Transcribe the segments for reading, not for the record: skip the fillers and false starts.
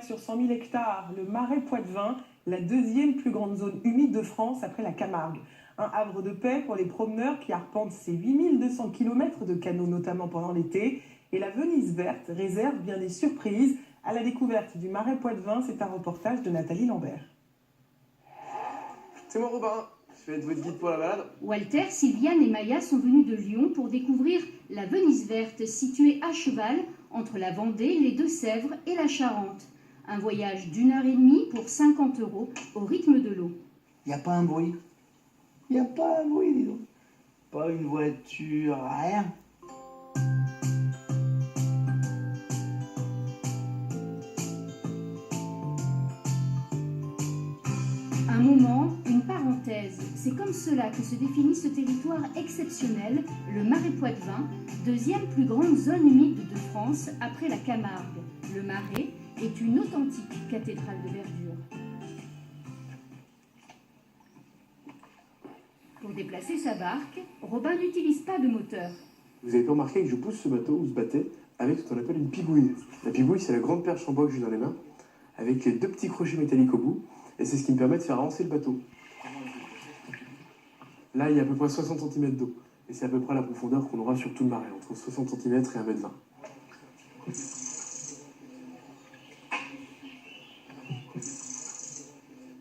Sur 100 000 hectares, le Marais Poitevin, la deuxième plus grande zone humide de France après la Camargue. Un havre de paix pour les promeneurs qui arpentent ces 8200 km de canaux, notamment pendant l'été. Et la Venise verte réserve bien des surprises. À la découverte du Marais Poitevin, c'est un reportage de Nathalie Lambert. C'est moi Robin, je vais être votre guide pour la balade. Walter, Sylviane et Maya sont venus de Lyon pour découvrir la Venise verte située à cheval entre la Vendée, les Deux-Sèvres et la Charente. Un voyage d'1h30 pour 50 € au rythme de l'eau. Il n'y a pas un bruit. Il n'y a pas un bruit, dis donc. Pas une voiture, rien. Un moment, une parenthèse. C'est comme cela que se définit ce territoire exceptionnel, le Marais Poitevin, deuxième plus grande zone humide de France après la Camargue. Le Marais est une authentique cathédrale de verdure. Pour déplacer sa barque, Robin n'utilise pas de moteur. Vous avez pas remarqué que je pousse ce bateau ou ce bateau avec ce qu'on appelle une pibouille. La pibouille, c'est la grande perche en bois que j'ai dans les mains, avec les deux petits crochets métalliques au bout, et c'est ce qui me permet de faire avancer le bateau. Là, il y a à peu près 60 cm d'eau, et c'est à peu près la profondeur qu'on aura sur tout le marais, entre 60 cm et 1,20 m.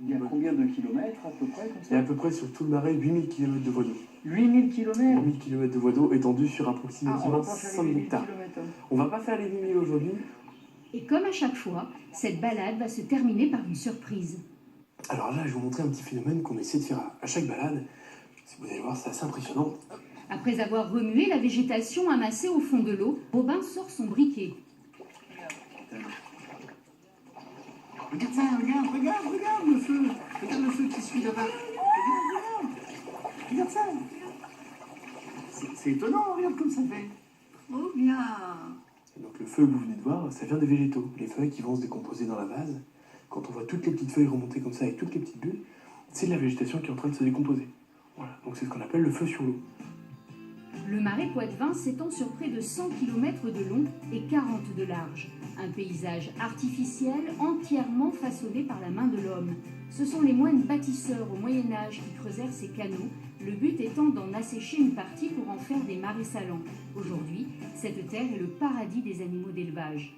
Il y a combien de kilomètres à peu près comme ça? Et à peu près sur tout le marais, 8000 km de voie d'eau. 8000 km. 8000 km de voie d'eau étendue sur approximativement 100 000 hectares. On va pas faire les 8000 aujourd'hui. Et comme à chaque fois, cette balade va se terminer par une surprise. Alors là, je vais vous montrer un petit phénomène qu'on essaie de faire à chaque balade. Vous allez voir, c'est assez impressionnant. Après avoir remué la végétation amassée au fond de l'eau, Robin sort son briquet. Regarde ça, regarde le feu. Regarde le feu qui suit là-bas. Regarde ça. C'est étonnant, regarde comme ça fait. Oh bien. Donc le feu que vous venez de voir, ça vient des végétaux. Les feuilles qui vont se décomposer dans la vase. Quand on voit toutes les petites feuilles remonter comme ça avec toutes les petites bulles, c'est de la végétation qui est en train de se décomposer. Voilà, donc c'est ce qu'on appelle le feu sur l'eau. Le Marais Poitevin s'étend sur près de 100 km de long et 40 de large. Un paysage artificiel entièrement façonné par la main de l'homme. Ce sont les moines bâtisseurs au Moyen-Âge qui creusèrent ces canaux, le but étant d'en assécher une partie pour en faire des marais salants. Aujourd'hui, cette terre est le paradis des animaux d'élevage.